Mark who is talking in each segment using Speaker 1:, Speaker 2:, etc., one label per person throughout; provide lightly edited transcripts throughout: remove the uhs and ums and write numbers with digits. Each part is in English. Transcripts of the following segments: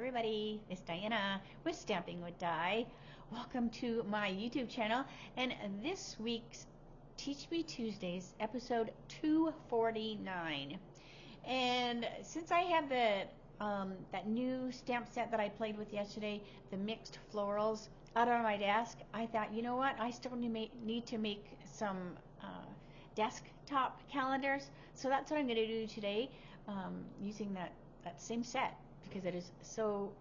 Speaker 1: everybody, it's Diana with Stamping with Di. Welcome to my YouTube channel, and this week's Teach Me Tuesdays, episode 249. And since I have that new stamp set that I played with yesterday, the Mixed Florals, out on my desk, I thought, you know what, I still need to make some desktop calendars, so that's what I'm going to do today, using that same set, because it is so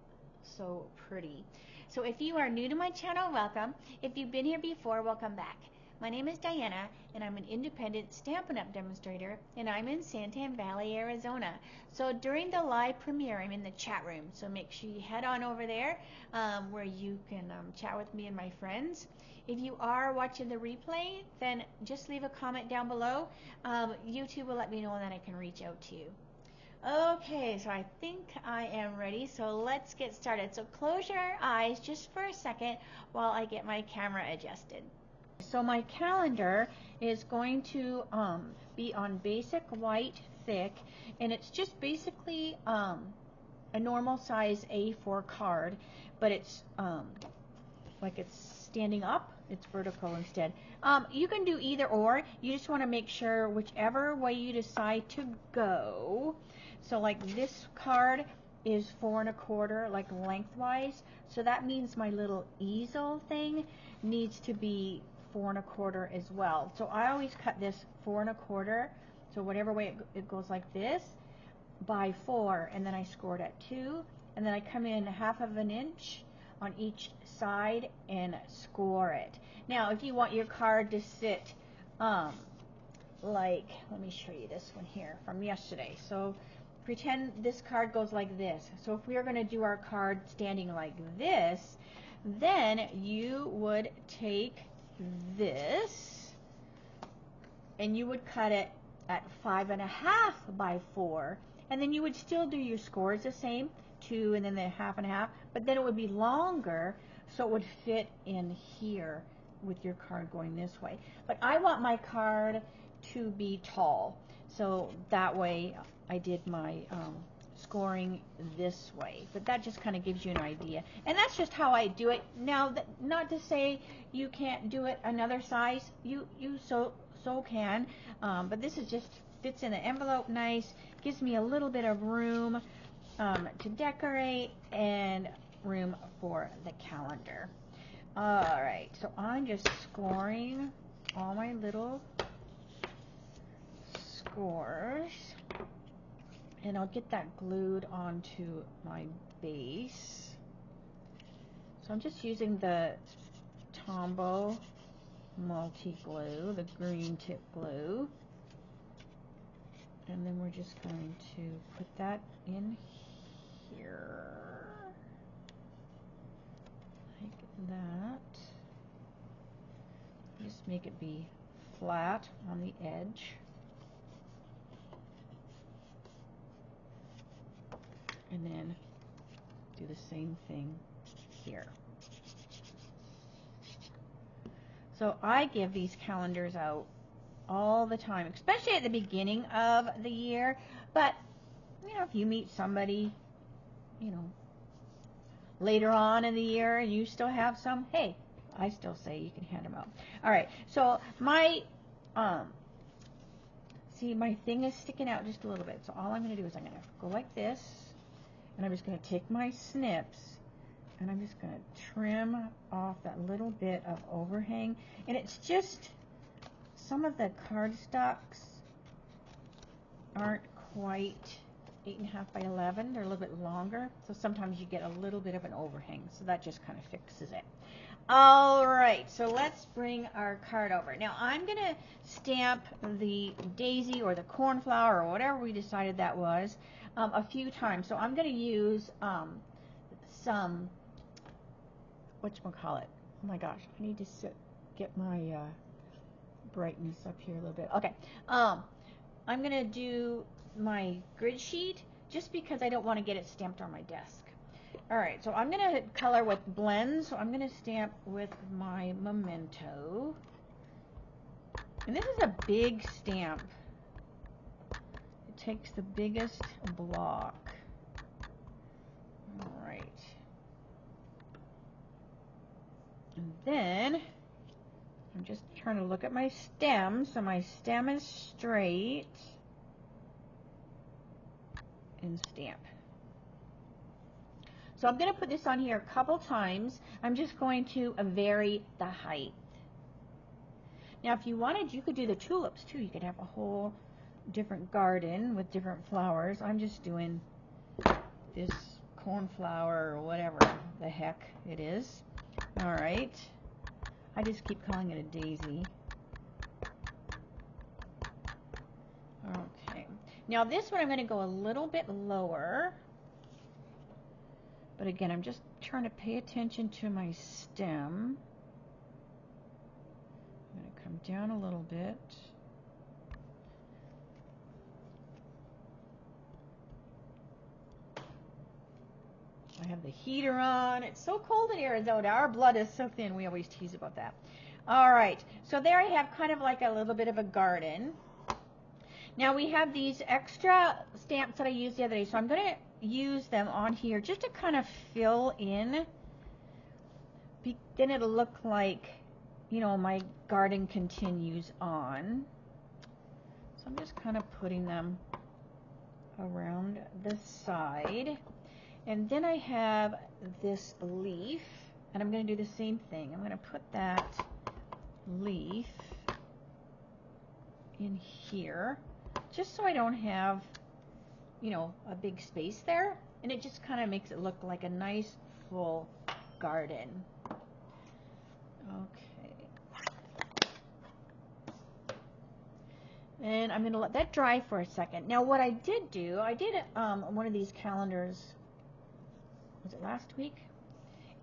Speaker 1: pretty. So if you are new to my channel, welcome. If you've been here before, welcome back. My name is Diana, and I'm an independent Stampin' Up! Demonstrator, and I'm in Santan Valley, Arizona. So during the live premiere, I'm in the chat room, so make sure you head on over there where you can chat with me and my friends. If you are watching the replay, then just leave a comment down below. YouTube will let me know, and then I can reach out to you. Okay, so I think I am ready, so let's get started. So close your eyes just for a second while I get my camera adjusted. So my calendar is going to be on basic white thick, and it's just basically a normal size A4 card, but it's like it's standing up, it's vertical instead. You can do either or. You just want to make sure whichever way you decide to go. So like this card is 4 1/4, like lengthwise, so that means my little easel thing needs to be 4 1/4 as well. So I always cut this 4 1/4, so whatever way it goes like this, by 4, and then I score it at 2, and then I come in 1/2 inch on each side and score it. Now if you want your card to sit like, let me show you this one here from yesterday. So pretend this card goes like this. So if we are going to do our card standing like this, then you would take this and you would cut it at 5 1/2 by 4, and then you would still do your scores the same, 2 and then the 1/2 1/2, but then it would be longer, so it would fit in here with your card going this way. But I want my card to be tall, so that way I did my scoring this way. But that just kind of gives you an idea, and that's just how I do it. Now, not to say you can't do it another size, you so can, but this is just fits in the envelope nice, gives me a little bit of room to decorate and room for the calendar. Alright, so I'm just scoring all my little scores, and I'll get that glued onto my base. So I'm just using the Tombow multi-glue, the green tip glue, and then we're just going to put that in here like that. Just make it be flat on the edge, and then do the same thing here. So I give these calendars out all the time, especially at the beginning of the year, but you know, if you meet somebody, you know, later on in the year and you still have some, hey, I still say you can hand them out. Alright, so my see, my thing is sticking out just a little bit, so all I'm going to do is I'm going to go like this, and I'm just going to take my snips, and I'm just going to trim off that little bit of overhang. And it's just, some of the cardstocks aren't quite 8 1/2 by 11. They're a little bit longer, so sometimes you get a little bit of an overhang, so that just kind of fixes it. Alright, so let's bring our card over. Now I'm going to stamp the daisy or the cornflower or whatever we decided that was a few times. So I'm going to use some, whatchamacallit, oh my gosh, I need to get my brightness up here a little bit. Okay, I'm going to do my grid sheet just because I don't want to get it stamped on my desk. Alright, so I'm going to color with blends, so I'm going to stamp with my Memento. And this is a big stamp. It takes the biggest block. Alright. right. And then I'm just trying to look at my stem, so my stem is straight, and stamp. So I'm going to put this on here a couple times. I'm just going to vary the height. Now if you wanted, you could do the tulips too. You could have a whole different garden with different flowers. I'm just doing this cornflower or whatever the heck it is. All right. I just keep calling it a daisy. Okay. Now this one I'm going to go a little bit lower. But again, I'm just trying to pay attention to my stem. I'm going to come down a little bit. I have the heater on. It's so cold in Arizona. Our blood is so thin. We always tease about that. All right. So there I have kind of like a little bit of a garden. Now we have these extra stamps that I used the other day. So I'm going to use them on here just to kind of fill in. Then it'll look like, you know, my garden continues on. So I'm just kind of putting them around the side. And then I have this leaf, and I'm going to do the same thing. I'm going to put that leaf in here, just so I don't have, you know, a big space there. And it just kind of makes it look like a nice full garden. Okay. And I'm going to let that dry for a second. Now what I did do, I did one of these calendars, was it last week?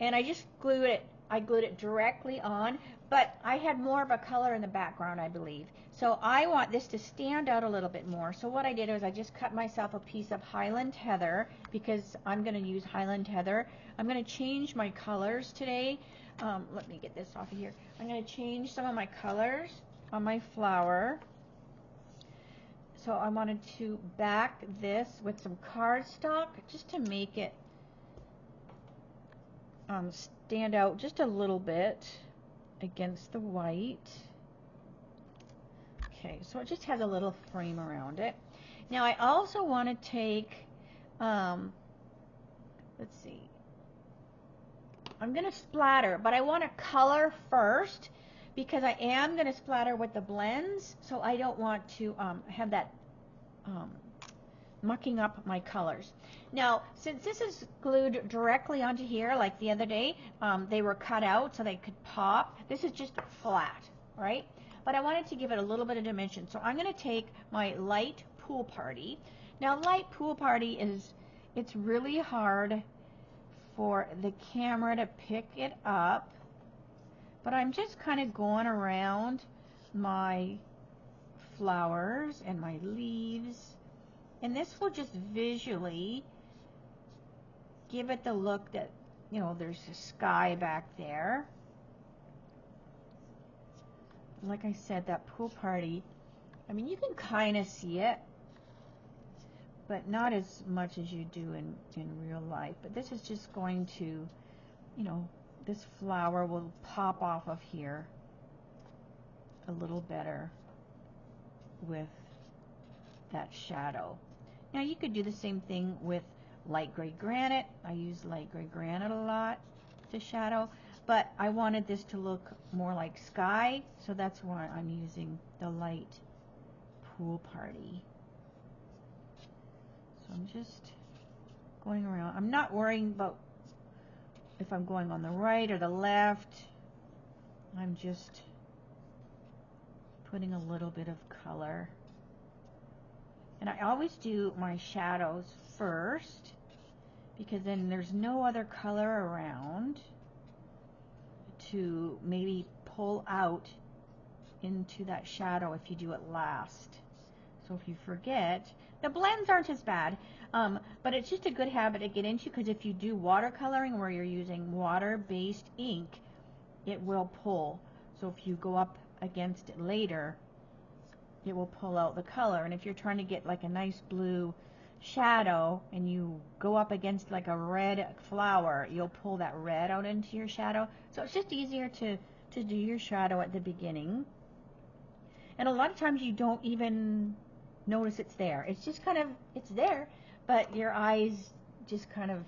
Speaker 1: And I just glued it, I glued it directly on, but I had more of a color in the background, I believe. So I want this to stand out a little bit more. So what I did was I just cut myself a piece of Highland Heather, because I'm going to use Highland Heather. I'm going to change my colors today. Let me get this off of here. I'm going to change some of my colors on my flower. So I wanted to back this with some cardstock just to make it stand out just a little bit against the white. Okay, so it just has a little frame around it. Now I also want to take, let's see, I'm going to splatter, but I want to color first because I am going to splatter with the blends, so I don't want to have that mucking up my colors. Now, since this is glued directly onto here, like the other day, they were cut out so they could pop. This is just flat, right? But I wanted to give it a little bit of dimension. So I'm going to take my light pool party. Now, light pool party is, it's really hard for the camera to pick it up. But I'm just kind of going around my flowers and my leaves. And this will just visually give it the look that, you know, there's a sky back there. Like I said, that pool party, I mean, you can kind of see it, but not as much as you do in real life. But this is just going to, you know, this flower will pop off of here a little better with that shadow. Now you could do the same thing with light gray granite. I use light gray granite a lot to shadow, but I wanted this to look more like sky, so that's why I'm using the light pool party. So I'm just going around. I'm not worrying about if I'm going on the right or the left. I'm just putting a little bit of color. And I always do my shadows first, because then there's no other color around to maybe pull out into that shadow if you do it last. So if you forget, the blends aren't as bad, but it's just a good habit to get into, because if you do watercoloring where you're using water-based ink, it will pull. So if you go up against it later, it will pull out the color. And if you're trying to get like a nice blue shadow and you go up against like a red flower, you'll pull that red out into your shadow. So it's just easier to do your shadow at the beginning. And a lot of times you don't even notice it's there. It's just kind of, it's there, but your eyes just kind of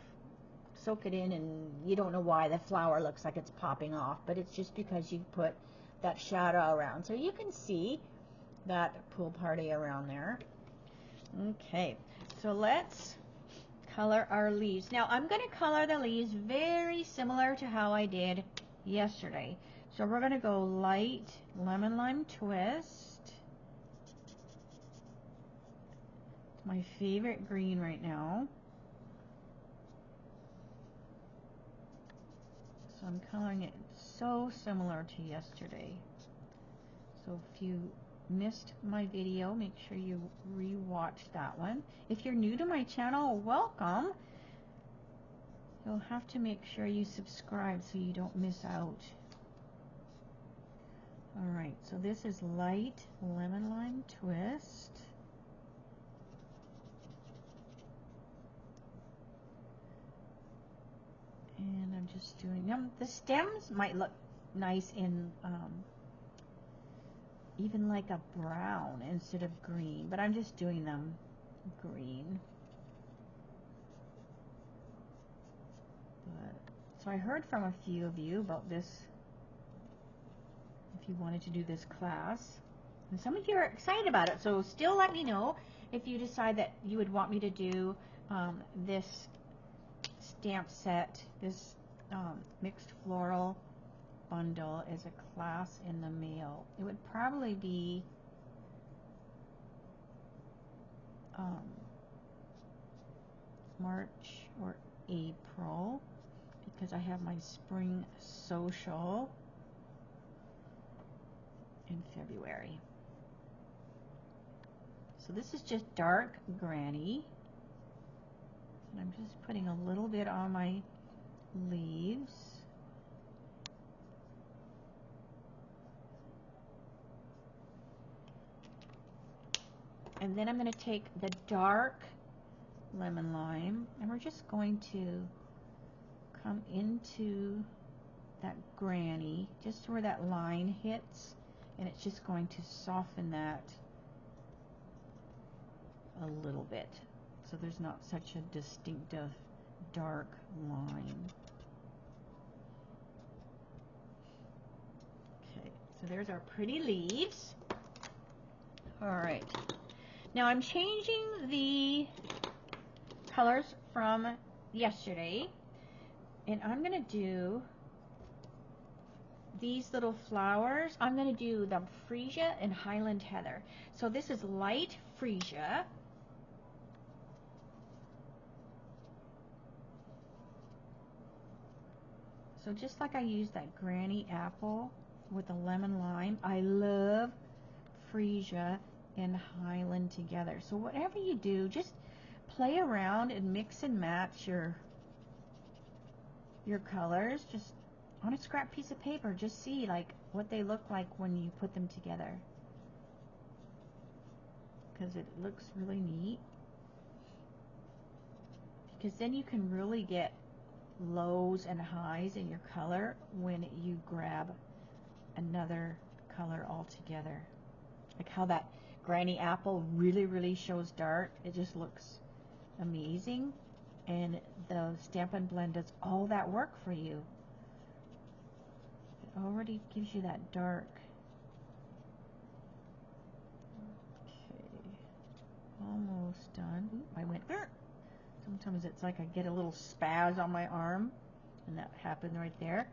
Speaker 1: soak it in and you don't know why the flower looks like it's popping off, but it's just because you put that shadow around. So you can see that pool party around there. Okay, so let's color our leaves. Now I'm going to color the leaves very similar to how I did yesterday. So we're going to go light lemon lime twist. It's my favorite green right now. So I'm coloring it so similar to yesterday. So if you missed my video, make sure you re-watch that one. If you're new to my channel, welcome. You'll have to make sure you subscribe so you don't miss out. Alright, so this is light lemon lime twist. And I'm just doing them. The stems might look nice in even like a brown instead of green, but I'm just doing them green. But, so I heard from a few of you about this, if you wanted to do this class, and some of you are excited about it, so still let me know if you decide that you would want me to do this stamp set, this mixed floral bundle as a class in the mail. It would probably be March or April, because I have my spring social in February. So this is just dark granny, and I'm just putting a little bit on my leaves. And then I'm going to take the dark lemon lime, and we're just going to come into that granny, just where that line hits, and it's just going to soften that a little bit, so there's not such a distinctive dark line. Okay, so there's our pretty leaves. Alright, now I'm changing the colors from yesterday, and I'm going to do these little flowers. I'm going to do the freesia and Highland heather. So this is light freesia. So just like I used that granny apple with the lemon lime, I love freesia and Highland together. So whatever you do, just play around and mix and match your colors just on a scrap piece of paper. Just see like what they look like when you put them together, because it looks really neat, because then you can really get lows and highs in your color when you grab another color altogether. Like how that granny apple really shows dark. It just looks amazing, and the Stampin' Blend does all that work for you. It already gives you that dark. Okay, almost done. Ooh, I went there. Sometimes it's like I get a little spaz on my arm, and that happened right there.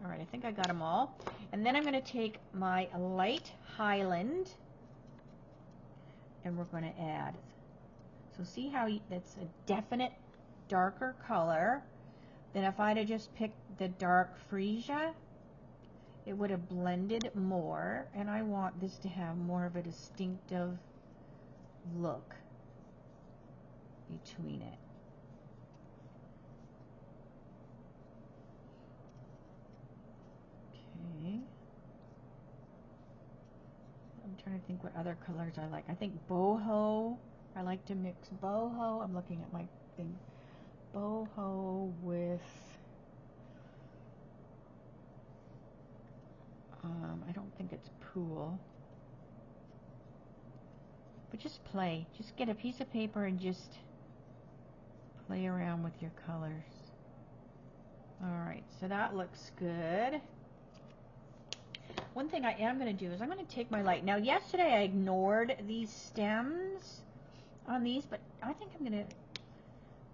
Speaker 1: Alright, I think I got them all. And then I'm going to take my light Highland, and we're going to add. So see how that's a definite darker color than if I'd have just picked the dark freesia. It would have blended more, and I want this to have more of a distinctive look between it. Okay. I'm trying to think what other colors I like. I think boho I like to mix boho. I'm looking at my thing. Boho with, I don't think it's pool. But just play. Just get a piece of paper and just play around with your colors. Alright, so that looks good. One thing I am going to do is I'm going to take my light. Now yesterday I ignored these stems on these, but I think I'm going to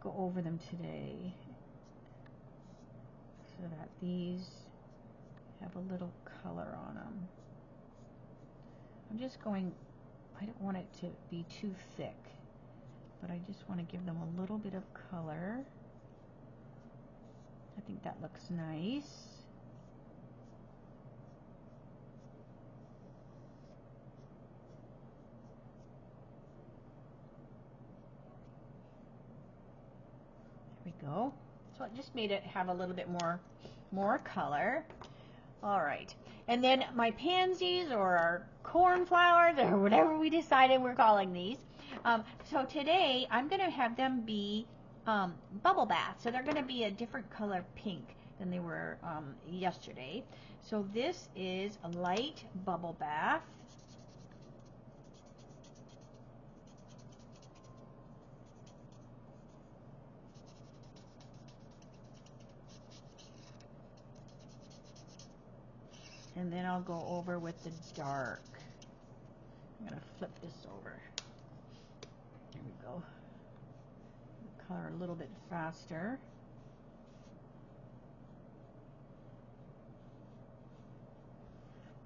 Speaker 1: go over them today so that these have a little color on them. I'm just going, I don't want it to be too thick, but I just want to give them a little bit of color. I think that looks nice. There we go. So it just made it have a little bit more color. All right. And then my pansies or our cornflowers or whatever we decided we're calling these. So today I'm going to have them be bubble bath. So they're going to be a different color pink than they were yesterday. So this is a light bubble bath. And then I'll go over with the dark. I'm going to flip this over. There we go. Color a little bit faster.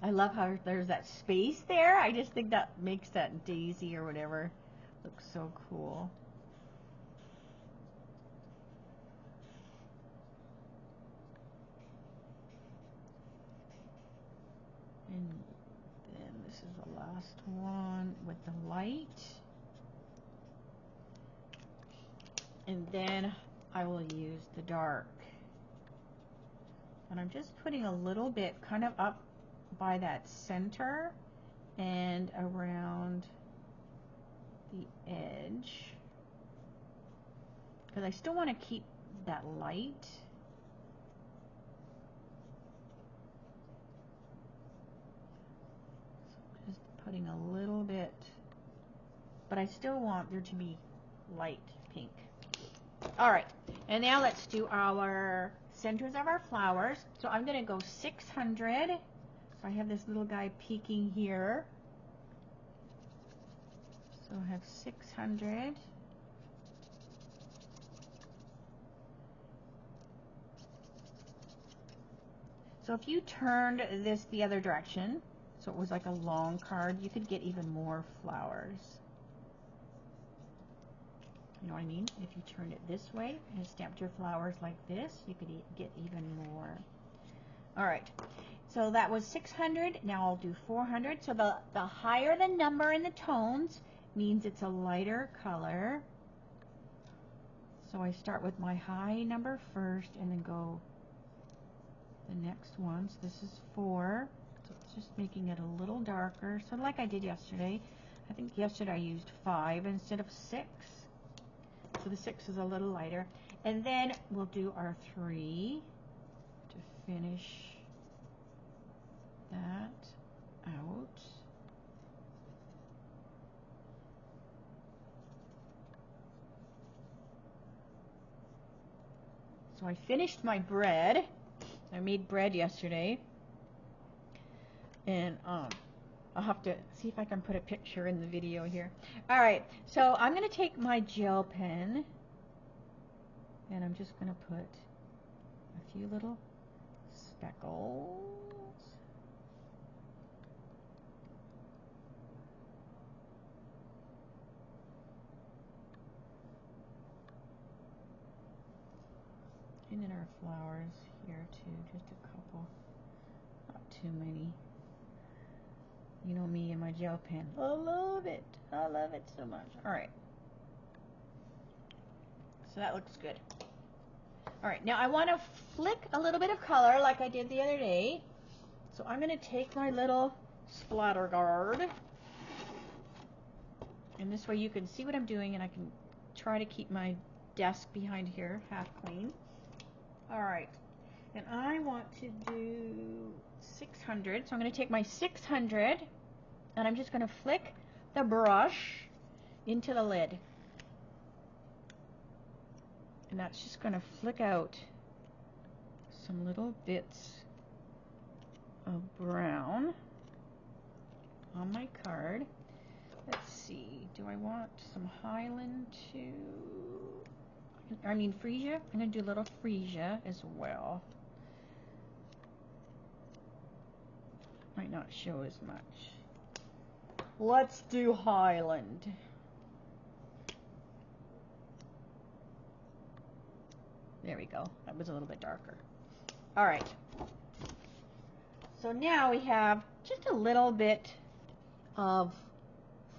Speaker 1: I love how there's that space there. I just think that makes that daisy or whatever look so cool. And then this is the last one with the light. And then I will use the dark. And I'm just putting a little bit kind of up by that center and around the edge. Because I still want to keep that light. Just putting a little bit, but I still want there to be light pink. Alright, and now let's do our centers of our flowers. So I'm going to go 600. So I have this little guy peeking here. So I have 600. So if you turned this the other direction, so it was like a long card, you could get even more flowers. You know what I mean? If you turned it this way and stamped your flowers like this, you could get even more. All right, so that was 600. Now I'll do 400. So the higher the number in the tones means it's a lighter color. So I start with my high number first and then go the next one. So this is 4. So it's just making it a little darker. So like I did yesterday. I think yesterday I used 5 instead of 6. So the 6 is a little lighter. And then we'll do our 3 to finish that out. So I finished my bread. I made bread yesterday. And I'll have to see if I can put a picture in the video here. Alright, so I'm going to take my gel pen and I'm just going to put a few little speckles. And then our flowers here too, just a couple, not too many. You know me and my gel pen. I love it. I love it so much. Alright. So that looks good. Alright, now I want to flick a little bit of color like I did the other day. So I'm going to take my little splatter guard And this way you can see what I'm doing, and I can try to keep my desk behind here half clean. All right, and I want to do 600, so I'm going to take my 600 and I'm just going to flick the brush into the lid, and that's just going to flick out some little bits of brown on my card. Let's see, do I want some Highland too? I mean freesia. I'm going to do a little freesia as well. Might not show as much. Let's do Highland. There we go. That was a little bit darker. All right. So now we have just a little bit of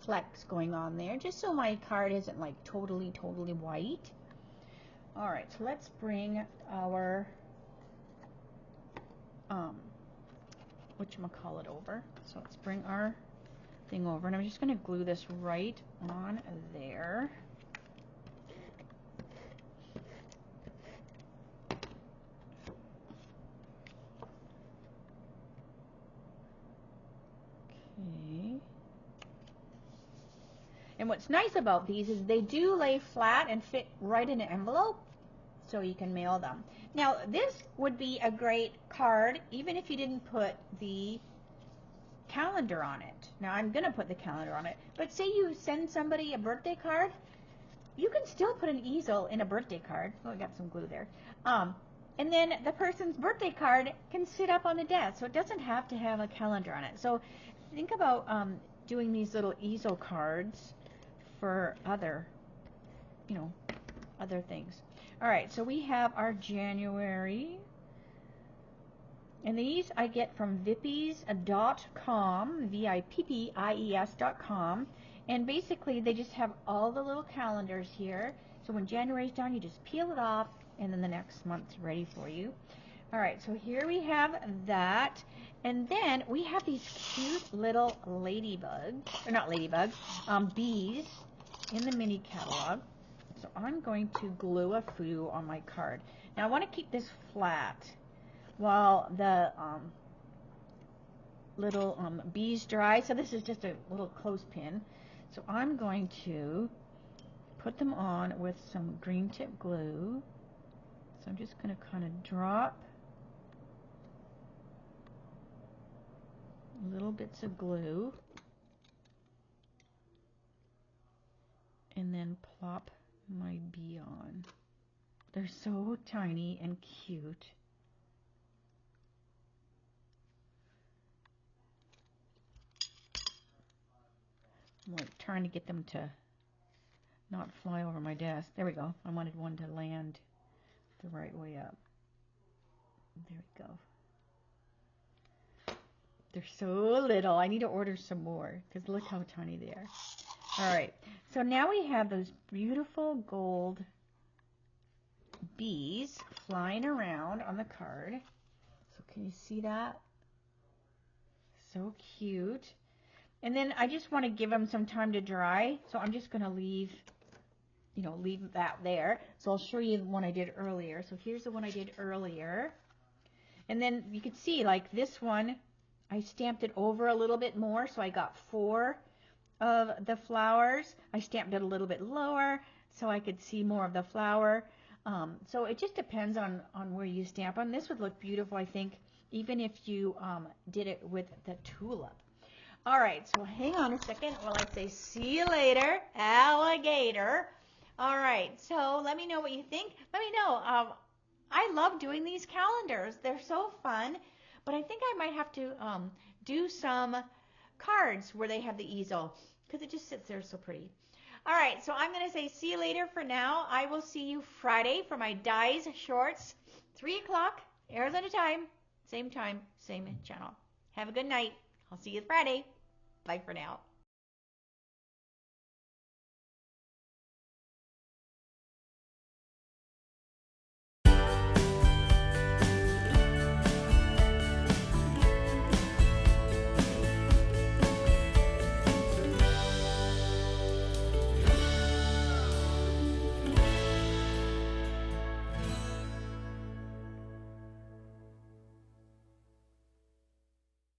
Speaker 1: flecks going on there, just so my card isn't like totally white. All right, so let's bring our whatchamacallit over. So let's bring our thing over, and I'm just going to glue this right on there. Okay. And what's nice about these is they do lay flat and fit right in an envelope, so you can mail them. Now this would be a great card even if you didn't put the calendar on it. Now I'm gonna put the calendar on it, but say you send somebody a birthday card, you can still put an easel in a birthday card. Oh, I got some glue there. And then the person's birthday card can sit up on the desk, so it doesn't have to have a calendar on it. So think about doing these little easel cards for other, other things. All right, so we have our January, and these I get from vippies.com, VIPPIES.com, and basically they just have all the little calendars here. So when January's done, you just peel it off, and then the next month's ready for you. All right, so here we have that, and then we have these cute little ladybugs, or not ladybugs, bees in the mini catalog. So I'm going to glue a few on my card. Now I want to keep this flat while the little bees dry. So this is just a little clothespin. So I'm going to put them on with some green tip glue. So I'm just going to kind of drop little bits of glue and then plop my bee on. They're so tiny and cute. I'm like trying to get them to not fly over my desk. There we go. I wanted one to land the right way up. There we go. They're so little. I need to order some more because look how tiny they are. All right. So now we have those beautiful gold bees flying around on the card. So can you see that? So cute. And then I just want to give them some time to dry. So I'm just going to leave that there. So I'll show you the one I did earlier. So here's the one I did earlier. And then you can see like this one, I stamped it over a little bit more. So I got 4 of the flowers. I stamped it a little bit lower so I could see more of the flower. So it just depends on where you stamp them. This would look beautiful, I think, even if you did it with the tulip. All right, so hang on a second while I say see you later, alligator. All right, so let me know what you think. Let me know. I love doing these calendars. They're so fun, but I think I might have to do some cards where they have the easel because it just sits there so pretty. All right, so I'm going to say see you later for now. I will see you Friday for my Dies Shorts, 3 o'clock, Arizona time, same channel. Have a good night. I'll see you Friday. Bye for now.